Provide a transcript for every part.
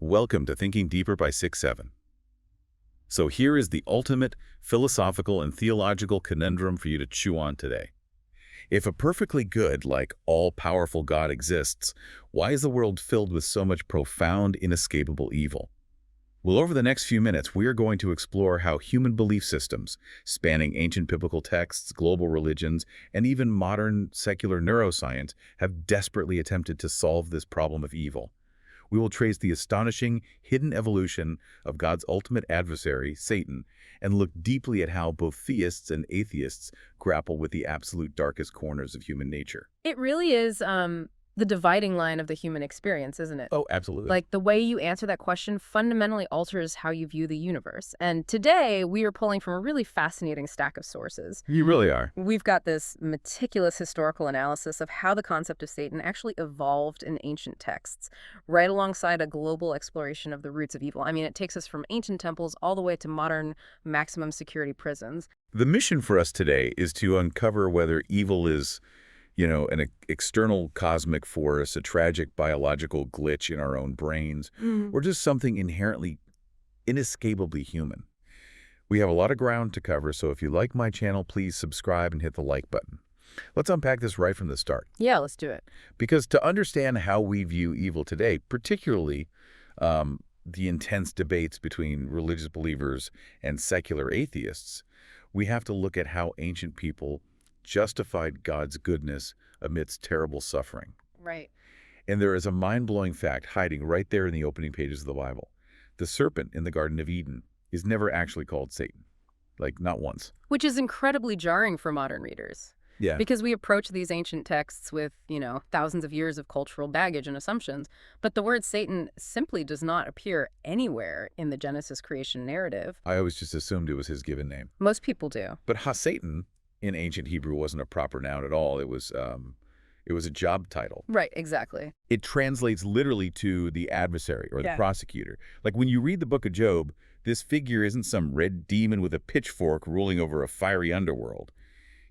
Welcome to Thinking Deeper by 6-7. So here is the ultimate philosophical and theological conundrum for you to chew on today. If a perfectly good, all-powerful God exists, why is the world filled with so much profound, inescapable evil? Well, over the next few minutes, we are going to explore how human belief systems, spanning ancient biblical texts, global religions, and even modern secular neuroscience, have desperately attempted to solve this problem of evil. We will trace the astonishing, hidden evolution of God's ultimate adversary, Satan, and look deeply at how both theists and atheists grapple with the absolute darkest corners of human nature. It really is the dividing line of the human experience, isn't it? Oh, absolutely. Like, the way you answer that question fundamentally alters how you view the universe. And today, we are pulling from a really fascinating stack of sources. You really are. We've got this meticulous historical analysis of how the concept of Satan actually evolved in ancient texts, right alongside a global exploration of the roots of evil. I mean, it takes us from ancient temples all the way to modern maximum security prisons. The mission for us today is to uncover whether evil is an external cosmic force, a tragic biological glitch in our own brains, or just something inherently, inescapably human. We have a lot of ground to cover, so if you like my channel, please subscribe and hit the like button. Let's unpack this right from the start. Yeah, let's do it. Because to understand how we view evil today, particularly the intense debates between religious believers and secular atheists, we have to look at how ancient people justified God's goodness amidst terrible suffering. Right. And there is a mind-blowing fact hiding right there in the opening pages of the Bible. The serpent in the Garden of Eden is never actually called Satan. Not once. Which is incredibly jarring for modern readers. Yeah. Because we approach these ancient texts with, thousands of years of cultural baggage and assumptions, but the word Satan simply does not appear anywhere in the Genesis creation narrative. I always just assumed it was his given name. Most people do. But Ha-Satan in ancient Hebrew wasn't a proper noun at all. It was a job title. Right, exactly. It translates literally to the adversary or the prosecutor. Like when you read the book of Job, this figure isn't some red demon with a pitchfork ruling over a fiery underworld.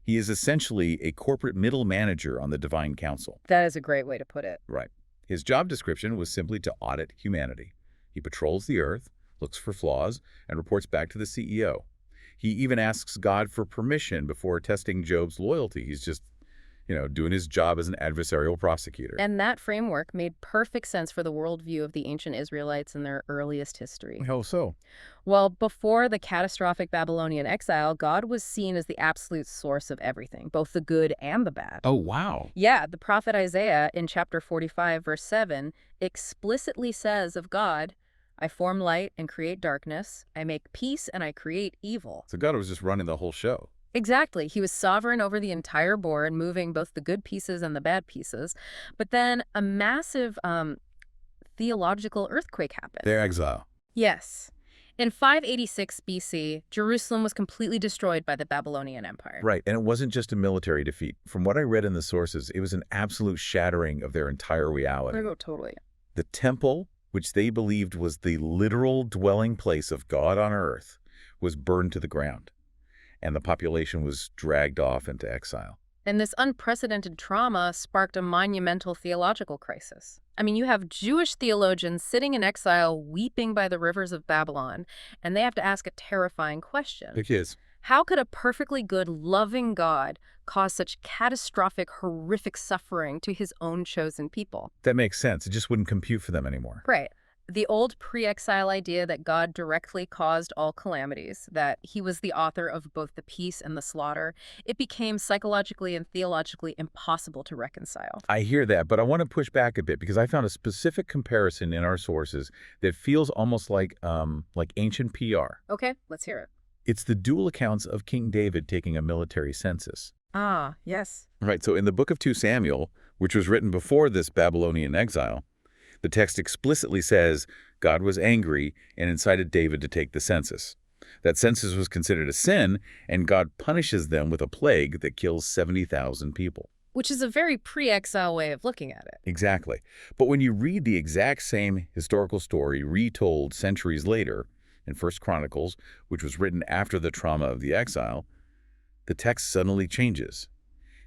He is essentially a corporate middle manager on the divine council. That is a great way to put it. Right. His job description was simply to audit humanity. He patrols the earth, looks for flaws, and reports back to the CEO. He even asks God for permission before testing Job's loyalty. He's just, doing his job as an adversarial prosecutor. And that framework made perfect sense for the worldview of the ancient Israelites in their earliest history. How so? Well, before the catastrophic Babylonian exile, God was seen as the absolute source of everything, both the good and the bad. Oh, wow. Yeah, the prophet Isaiah in chapter 45, verse 7, explicitly says of God, I form light and create darkness. I make peace and I create evil. So God was just running the whole show. Exactly. He was sovereign over the entire board, moving both the good pieces and the bad pieces. But then a massive theological earthquake happened. Their exile. Yes. In 586 BC, Jerusalem was completely destroyed by the Babylonian Empire. Right, and it wasn't just a military defeat. From what I read in the sources, it was an absolute shattering of their entire reality. Oh, totally. The temple, which they believed was the literal dwelling place of God on earth, was burned to the ground, and the population was dragged off into exile. And this unprecedented trauma sparked a monumental theological crisis. I mean, you have Jewish theologians sitting in exile, weeping by the rivers of Babylon, and they have to ask a terrifying question. It is. How could a perfectly good, loving God cause such catastrophic, horrific suffering to his own chosen people? That makes sense. It just wouldn't compute for them anymore. Right. The old pre-exile idea that God directly caused all calamities, that he was the author of both the peace and the slaughter, it became psychologically and theologically impossible to reconcile. I hear that, but I want to push back a bit because I found a specific comparison in our sources that feels almost like ancient PR. Okay, let's hear it. It's the dual accounts of King David taking a military census. Ah, yes. Right, so in the book of 2 Samuel, which was written before this Babylonian exile, the text explicitly says God was angry and incited David to take the census. That census was considered a sin, and God punishes them with a plague that kills 70,000 people. Which is a very pre-exile way of looking at it. Exactly. But when you read the exact same historical story retold centuries later in 1 Chronicles, which was written after the trauma of the exile, the text suddenly changes.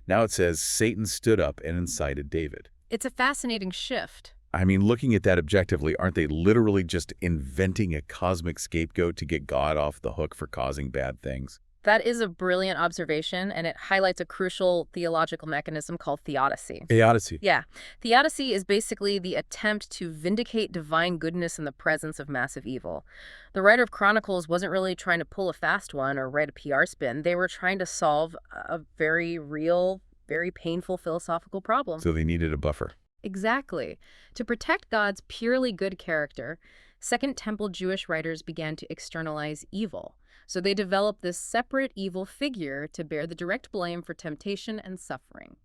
Now it says Satan stood up and incited David. It's a fascinating shift. I mean, looking at that objectively, aren't they literally just inventing a cosmic scapegoat to get God off the hook for causing bad things? That is a brilliant observation, and it highlights a crucial theological mechanism called theodicy. Theodicy. Yeah. Theodicy is basically the attempt to vindicate divine goodness in the presence of massive evil. The writer of Chronicles wasn't really trying to pull a fast one or write a PR spin. They were trying to solve a very real, very painful philosophical problem. So they needed a buffer. Exactly. To protect God's purely good character, Second Temple Jewish writers began to externalize evil. So they developed this separate evil figure to bear the direct blame for temptation and suffering.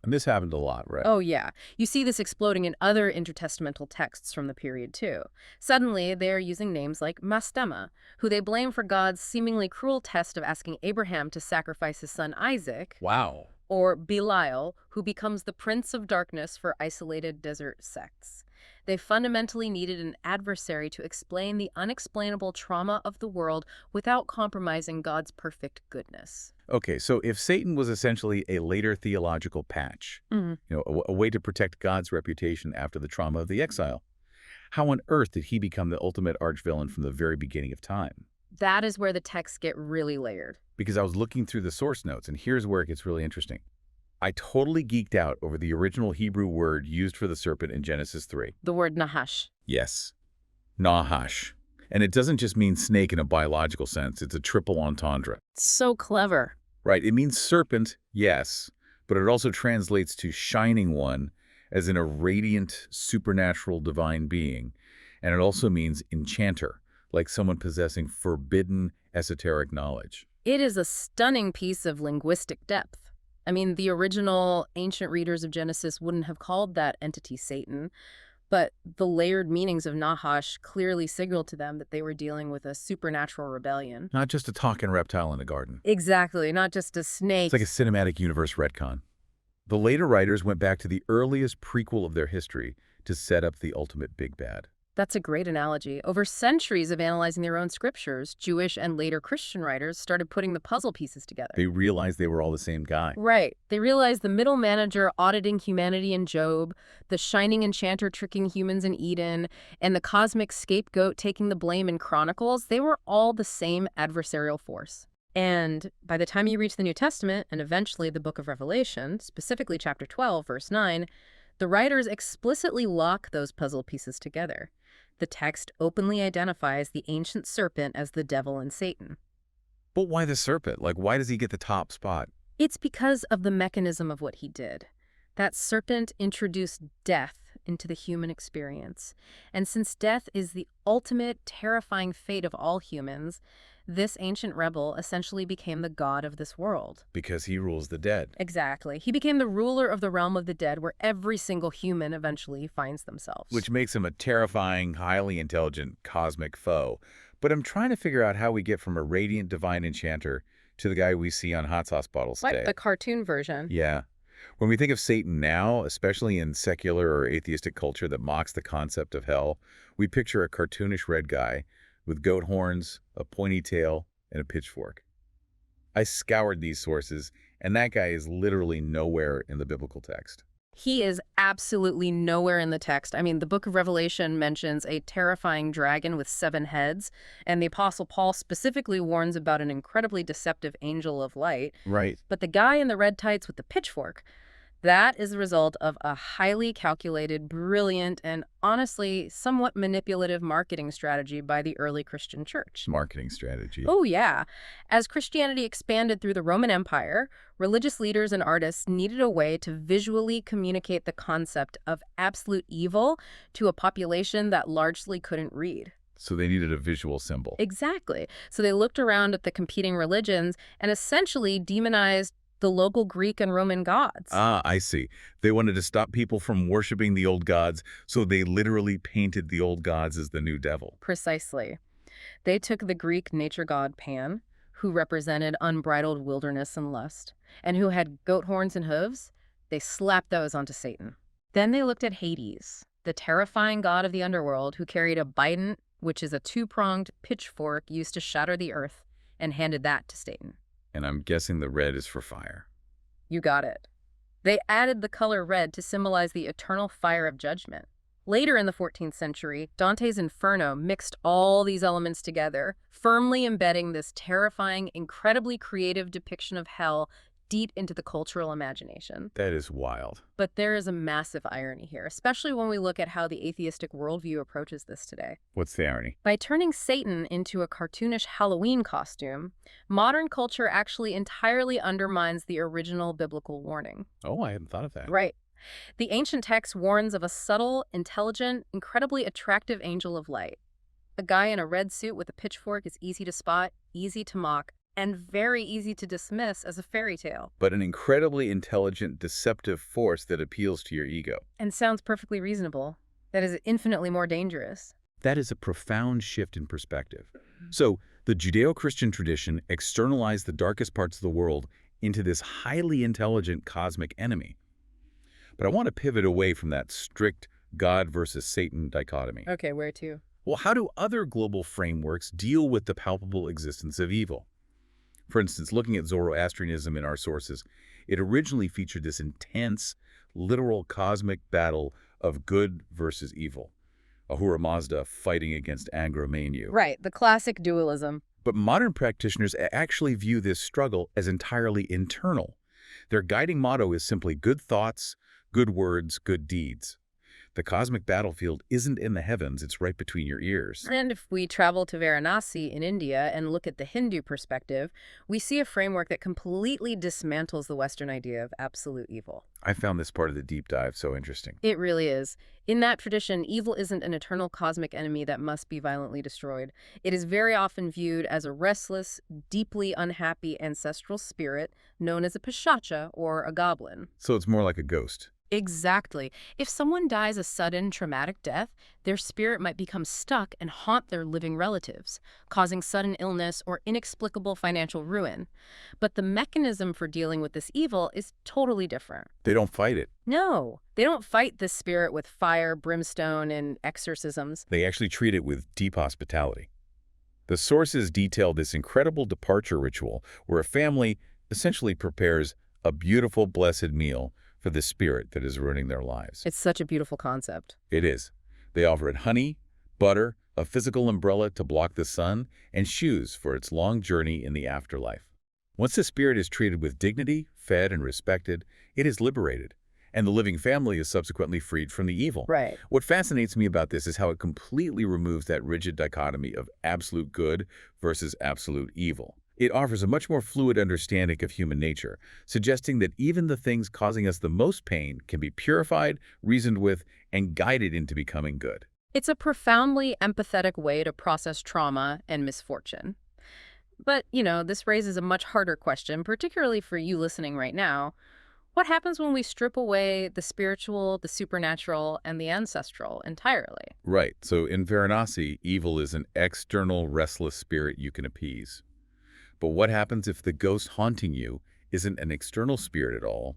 And this happened a lot, right? Oh, yeah. You see this exploding in other intertestamental texts from the period, too. Suddenly, they're using names like Mastema, who they blame for God's seemingly cruel test of asking Abraham to sacrifice his son Isaac, Wow. or Belial, who becomes the prince of darkness for isolated desert sects. They fundamentally needed an adversary to explain the unexplainable trauma of the world without compromising God's perfect goodness. Okay, so if Satan was essentially a later theological patch, a way to protect God's reputation after the trauma of the exile, how on earth did he become the ultimate archvillain from the very beginning of time? That is where the texts get really layered. Because I was looking through the source notes, and here's where it gets really interesting. I totally geeked out over the original Hebrew word used for the serpent in Genesis 3. The word Nachash. Yes, Nachash. And it doesn't just mean snake in a biological sense, it's a triple entendre. So clever. Right, it means serpent, yes, but it also translates to shining one, as in a radiant, supernatural divine being. And it also means enchanter, like someone possessing forbidden esoteric knowledge. It is a stunning piece of linguistic depth. I mean, the original ancient readers of Genesis wouldn't have called that entity Satan, but the layered meanings of Nachash clearly signaled to them that they were dealing with a supernatural rebellion. Not just a talking reptile in a garden. Exactly, not just a snake. It's like a cinematic universe retcon. The later writers went back to the earliest prequel of their history to set up the ultimate big bad. That's a great analogy. Over centuries of analyzing their own scriptures, Jewish and later Christian writers started putting the puzzle pieces together. They realized they were all the same guy. Right. They realized the middle manager auditing humanity in Job, the shining enchanter tricking humans in Eden, and the cosmic scapegoat taking the blame in Chronicles, they were all the same adversarial force. And by the time you reach the New Testament, and eventually the book of Revelation, specifically chapter 12, verse 9, the writers explicitly lock those puzzle pieces together. The text openly identifies the ancient serpent as the devil and Satan. But why the serpent? Like, why does he get the top spot? It's because of the mechanism of what he did. That serpent introduced death into the human experience. And since death is the ultimate terrifying fate of all humans, this ancient rebel essentially became the god of this world. Because he rules the dead. Exactly. He became the ruler of the realm of the dead where every single human eventually finds themselves. Which makes him a terrifying, highly intelligent cosmic foe. But I'm trying to figure out how we get from a radiant divine enchanter to the guy we see on hot sauce bottles today. Like the cartoon version. Yeah. When we think of Satan now, especially in secular or atheistic culture that mocks the concept of hell, we picture a cartoonish red guy with goat horns, a pointy tail, and a pitchfork. I scoured these sources, and that guy is literally nowhere in the biblical text. He is absolutely nowhere in the text. I mean, the book of Revelation mentions a terrifying dragon with 7 heads, and the Apostle Paul specifically warns about an incredibly deceptive angel of light. Right. But the guy in the red tights with the pitchfork, that is the result of a highly calculated, brilliant, and honestly somewhat manipulative marketing strategy by the early Christian church. Marketing strategy. Oh, yeah. As Christianity expanded through the Roman Empire, religious leaders and artists needed a way to visually communicate the concept of absolute evil to a population that largely couldn't read. So they needed a visual symbol. Exactly. So they looked around at the competing religions and essentially demonized the local Greek and Roman gods. Ah, I see. They wanted to stop people from worshiping the old gods, so they literally painted the old gods as the new devil. Precisely. They took the Greek nature god Pan, who represented unbridled wilderness and lust, and who had goat horns and hooves. They slapped those onto Satan. Then they looked at Hades, the terrifying god of the underworld who carried a bident, which is a 2-pronged pitchfork used to shatter the earth, and handed that to Satan. And I'm guessing the red is for fire. You got it. They added the color red to symbolize the eternal fire of judgment. Later in the 14th century, Dante's Inferno mixed all these elements together, firmly embedding this terrifying, incredibly creative depiction of hell deep into the cultural imagination. That is wild. But there is a massive irony here, especially when we look at how the atheistic worldview approaches this today. What's the irony? By turning Satan into a cartoonish Halloween costume, modern culture actually entirely undermines the original biblical warning. Oh, I hadn't thought of that. Right. The ancient text warns of a subtle, intelligent, incredibly attractive angel of light. A guy in a red suit with a pitchfork is easy to spot, easy to mock, and very easy to dismiss as a fairy tale. But an incredibly intelligent, deceptive force that appeals to your ego. And sounds perfectly reasonable. That is infinitely more dangerous. That is a profound shift in perspective. So, the Judeo-Christian tradition externalized the darkest parts of the world into this highly intelligent cosmic enemy. But I want to pivot away from that strict God versus Satan dichotomy. Okay, where to? Well, how do other global frameworks deal with the palpable existence of evil? For instance, looking at Zoroastrianism in our sources, it originally featured this intense, literal cosmic battle of good versus evil. Ahura Mazda fighting against Angra Mainyu. Right, the classic dualism. But modern practitioners actually view this struggle as entirely internal. Their guiding motto is simply good thoughts, good words, good deeds. The cosmic battlefield isn't in the heavens, it's right between your ears. And if we travel to Varanasi in India and look at the Hindu perspective, we see a framework that completely dismantles the Western idea of absolute evil. I found this part of the deep dive so interesting. It really is. In that tradition, evil isn't an eternal cosmic enemy that must be violently destroyed. It is very often viewed as a restless, deeply unhappy ancestral spirit known as a pishacha or a goblin. So it's more like a ghost. Exactly. If someone dies a sudden, traumatic death, their spirit might become stuck and haunt their living relatives, causing sudden illness or inexplicable financial ruin. But the mechanism for dealing with this evil is totally different. They don't fight it. No, they don't fight this spirit with fire, brimstone, and exorcisms. They actually treat it with deep hospitality. The sources detail this incredible departure ritual where a family essentially prepares a beautiful, blessed meal for the spirit that is ruining their lives. It's such a beautiful concept. It is. They offer it honey, butter, a physical umbrella to block the sun, and shoes for its long journey in the afterlife. Once the spirit is treated with dignity, fed, and respected, it is liberated, and the living family is subsequently freed from the evil. Right. What fascinates me about this is how it completely removes that rigid dichotomy of absolute good versus absolute evil. It offers a much more fluid understanding of human nature, suggesting that even the things causing us the most pain can be purified, reasoned with, and guided into becoming good. It's a profoundly empathetic way to process trauma and misfortune. But, this raises a much harder question, particularly for you listening right now. What happens when we strip away the spiritual, the supernatural, and the ancestral entirely? Right. So in Varanasi, evil is an external, restless spirit you can appease. But what happens if the ghost haunting you isn't an external spirit at all,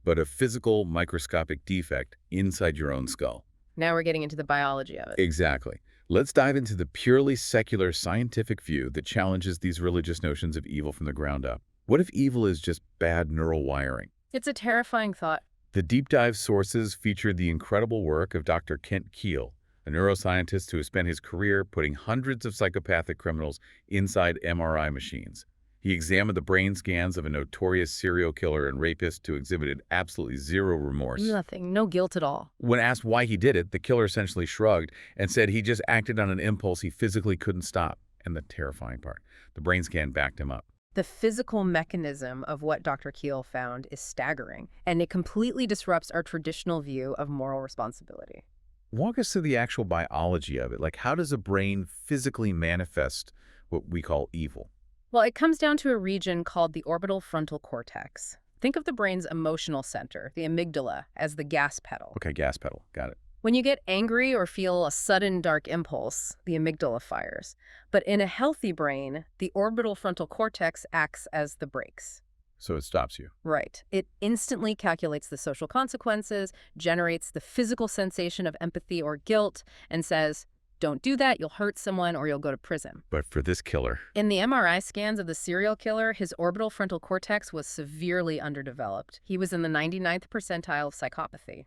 but a physical, microscopic defect inside your own skull? Now we're getting into the biology of it. Exactly. Let's dive into the purely secular scientific view that challenges these religious notions of evil from the ground up. What if evil is just bad neural wiring? It's a terrifying thought. The deep dive sources featured the incredible work of Dr. Kiehl, a neuroscientist who has spent his career putting hundreds of psychopathic criminals inside MRI machines. He examined the brain scans of a notorious serial killer and rapist who exhibited absolutely zero remorse. Nothing, no guilt at all. When asked why he did it, the killer essentially shrugged and said he just acted on an impulse he physically couldn't stop. And the terrifying part, the brain scan backed him up. The physical mechanism of what Dr. Kiehl found is staggering, and it completely disrupts our traditional view of moral responsibility. Walk us through the actual biology of it. Like, how does a brain physically manifest what we call evil? Well, it comes down to a region called the orbital frontal cortex. Think of the brain's emotional center, the amygdala, as the gas pedal. Okay, gas pedal. Got it. When you get angry or feel a sudden dark impulse, the amygdala fires. But in a healthy brain, the orbital frontal cortex acts as the brakes. So it stops you. Right. It instantly calculates the social consequences, generates the physical sensation of empathy or guilt, and says, don't do that, you'll hurt someone or you'll go to prison. But for this killer. In the MRI scans of the serial killer, his orbital frontal cortex was severely underdeveloped. He was in the 99th percentile of psychopathy.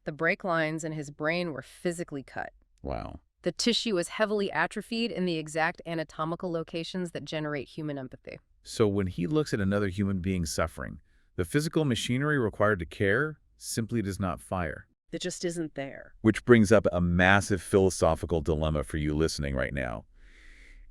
The brake lines in his brain were physically cut. Wow. The tissue was heavily atrophied in the exact anatomical locations that generate human empathy. So when he looks at another human being suffering, the physical machinery required to care simply does not fire. It just isn't there. Which brings up a massive philosophical dilemma for you listening right now.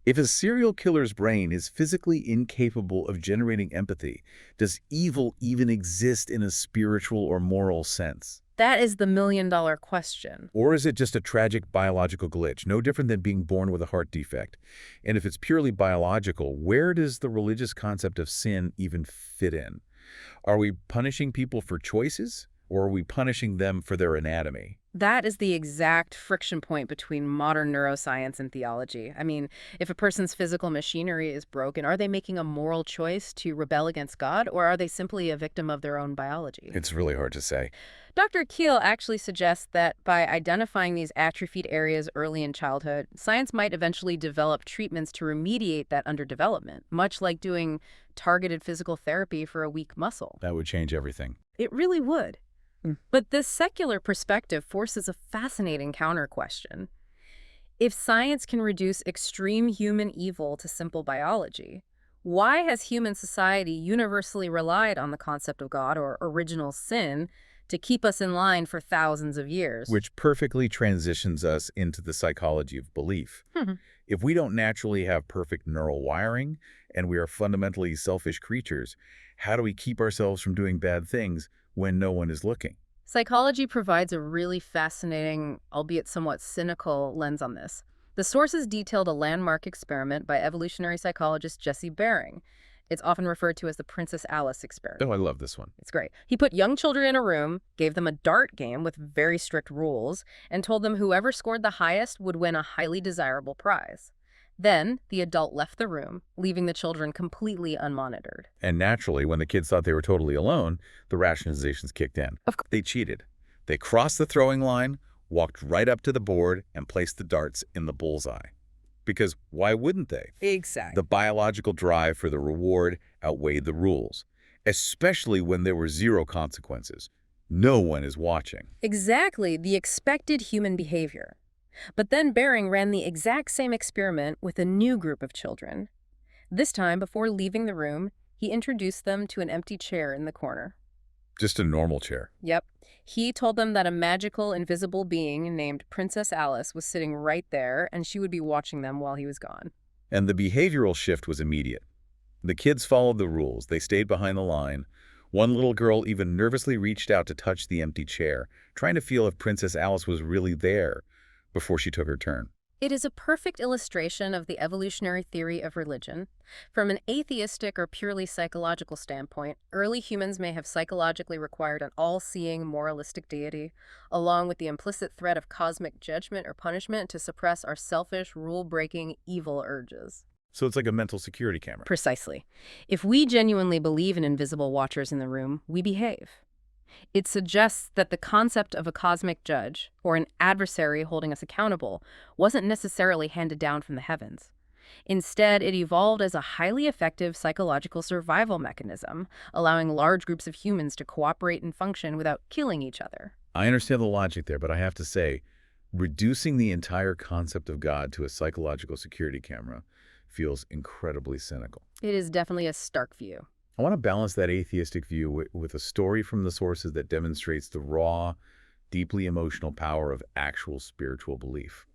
If a serial killer's brain is physically incapable of generating empathy, does evil even exist in a spiritual or moral sense? That is the million-dollar question. Or is it just a tragic biological glitch, no different than being born with a heart defect? And if it's purely biological, where does the religious concept of sin even fit in? Are we punishing people for choices, or are we punishing them for their anatomy? That is the exact friction point between modern neuroscience and theology. I mean, if a person's physical machinery is broken, are they making a moral choice to rebel against God, or are they simply a victim of their own biology? It's really hard to say. Dr. Kiehl actually suggests that by identifying these atrophied areas early in childhood, science might eventually develop treatments to remediate that underdevelopment, much like doing targeted physical therapy for a weak muscle. That would change everything. It really would. But this secular perspective forces a fascinating counter-question. If science can reduce extreme human evil to simple biology, why has human society universally relied on the concept of God or original sin to keep us in line for thousands of years? Which perfectly transitions us into the psychology of belief. If we don't naturally have perfect neural wiring, and we are fundamentally selfish creatures, how do we keep ourselves from doing bad things when no one is looking? Psychology provides a really fascinating, albeit somewhat cynical, lens on this. The sources detailed a landmark experiment by evolutionary psychologist Jesse Bering. It's often referred to as the Princess Alice experiment. Oh, I love this one. It's great. He put young children in a room, gave them a dart game with very strict rules, and told them whoever scored the highest would win a highly desirable prize. Then, the adult left the room, leaving the children completely unmonitored. And naturally, when the kids thought they were totally alone, the rationalizations kicked in. Of course. They cheated. They crossed the throwing line, walked right up to the board, and placed the darts in the bullseye. Because why wouldn't they? Exactly. The biological drive for the reward outweighed the rules, especially when there were zero consequences. No one is watching. Exactly, the expected human behavior. But then Bering ran the exact same experiment with a new group of children. This time, before leaving the room, he introduced them to an empty chair in the corner. Just a normal chair. Yep. He told them that a magical, invisible being named Princess Alice was sitting right there, and she would be watching them while he was gone. And the behavioral shift was immediate. The kids followed the rules. They stayed behind the line. One little girl even nervously reached out to touch the empty chair, trying to feel if Princess Alice was really there before she took her turn. It is a perfect illustration of the evolutionary theory of religion. From an atheistic or purely psychological standpoint, early humans may have psychologically required an all-seeing, moralistic deity, along with the implicit threat of cosmic judgment or punishment to suppress our selfish, rule-breaking, evil urges. So it's like a mental security camera. Precisely. If we genuinely believe in invisible watchers in the room, we behave. It suggests that the concept of a cosmic judge, or an adversary holding us accountable, wasn't necessarily handed down from the heavens. Instead, it evolved as a highly effective psychological survival mechanism, allowing large groups of humans to cooperate and function without killing each other. I understand the logic there, but I have to say, reducing the entire concept of God to a psychological security camera feels incredibly cynical. It is definitely a stark view. I want to balance that atheistic view with a story from the sources that demonstrates the raw, deeply emotional power of actual spiritual belief.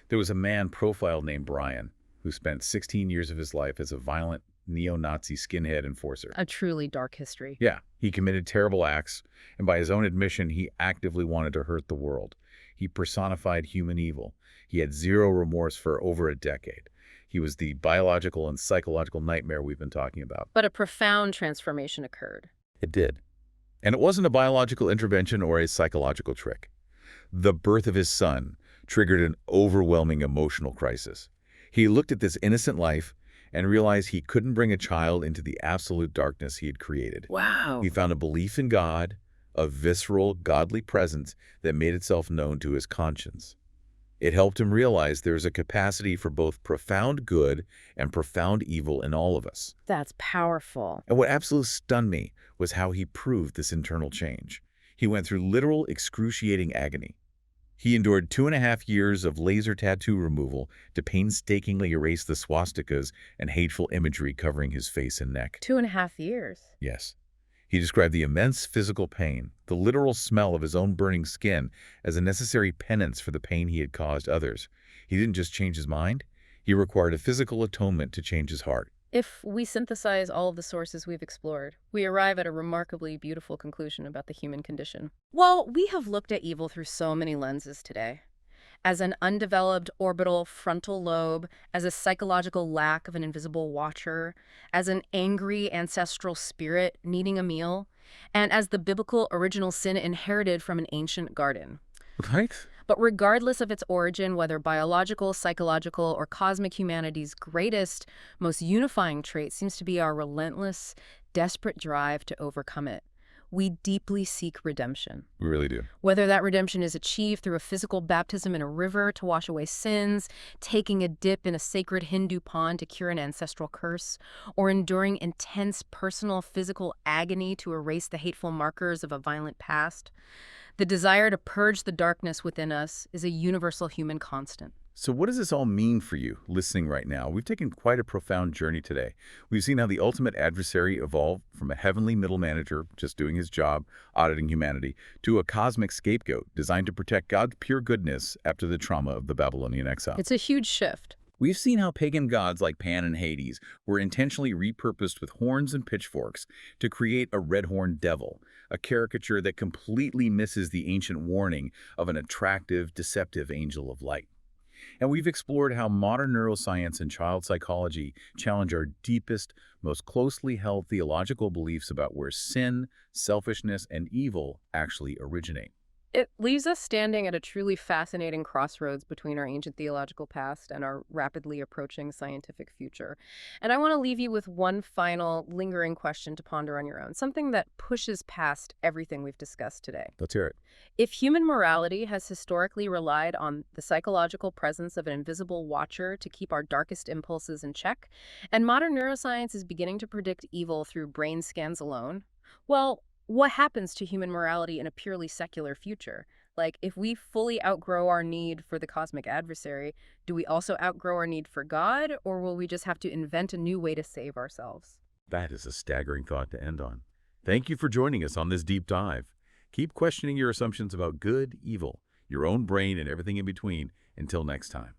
There was a man profiled named Brian who spent 16 years of his life as a violent neo-Nazi skinhead enforcer. A truly dark history. Yeah, he committed terrible acts, and by his own admission, he actively wanted to hurt the world. He personified human evil. He had zero remorse for over a decade. He was the biological and psychological nightmare we've been talking about. But a profound transformation occurred. It did. And it wasn't a biological intervention or a psychological trick. The birth of his son triggered an overwhelming emotional crisis. He looked at this innocent life and realized he couldn't bring a child into the absolute darkness he had created. Wow. He found a belief in God, a visceral, godly presence that made itself known to his conscience. It helped him realize there is a capacity for both profound good and profound evil in all of us. That's powerful. And what absolutely stunned me was how he proved this internal change. He went through literal excruciating agony. He endured 2.5 years of laser tattoo removal to painstakingly erase the swastikas and hateful imagery covering his face and neck. 2.5 years. Yes. He described the immense physical pain, the literal smell of his own burning skin, as a necessary penance for the pain he had caused others. He didn't just change his mind, he required a physical atonement to change his heart. If we synthesize all of the sources we've explored, we arrive at a remarkably beautiful conclusion about the human condition. Well, we have looked at evil through so many lenses today. As an undeveloped orbital frontal lobe, as a psychological lack of an invisible watcher, as an angry ancestral spirit needing a meal, and as the biblical original sin inherited from an ancient garden. Right? But regardless of its origin, whether biological, psychological, or cosmic, humanity's greatest, most unifying trait seems to be our relentless, desperate drive to overcome it. We deeply seek redemption. We really do. Whether that redemption is achieved through a physical baptism in a river to wash away sins, taking a dip in a sacred Hindu pond to cure an ancestral curse, or enduring intense personal physical agony to erase the hateful markers of a violent past, the desire to purge the darkness within us is a universal human constant. So what does this all mean for you, listening right now? We've taken quite a profound journey today. We've seen how the ultimate adversary evolved from a heavenly middle manager, just doing his job, auditing humanity, to a cosmic scapegoat designed to protect God's pure goodness after the trauma of the Babylonian exile. It's a huge shift. We've seen how pagan gods like Pan and Hades were intentionally repurposed with horns and pitchforks to create a red-horned devil, a caricature that completely misses the ancient warning of an attractive, deceptive angel of light. And we've explored how modern neuroscience and child psychology challenge our deepest, most closely held theological beliefs about where sin, selfishness, and evil actually originate. It leaves us standing at a truly fascinating crossroads between our ancient theological past and our rapidly approaching scientific future. And I want to leave you with one final lingering question to ponder on your own, something that pushes past everything we've discussed today. Let's hear it. If human morality has historically relied on the psychological presence of an invisible watcher to keep our darkest impulses in check, and modern neuroscience is beginning to predict evil through brain scans alone, well, what happens to human morality in a purely secular future? Like, if we fully outgrow our need for the cosmic adversary, do we also outgrow our need for God, or will we just have to invent a new way to save ourselves? That is a staggering thought to end on. Thank you for joining us on this deep dive. Keep questioning your assumptions about good, evil, your own brain, and everything in between. Until next time.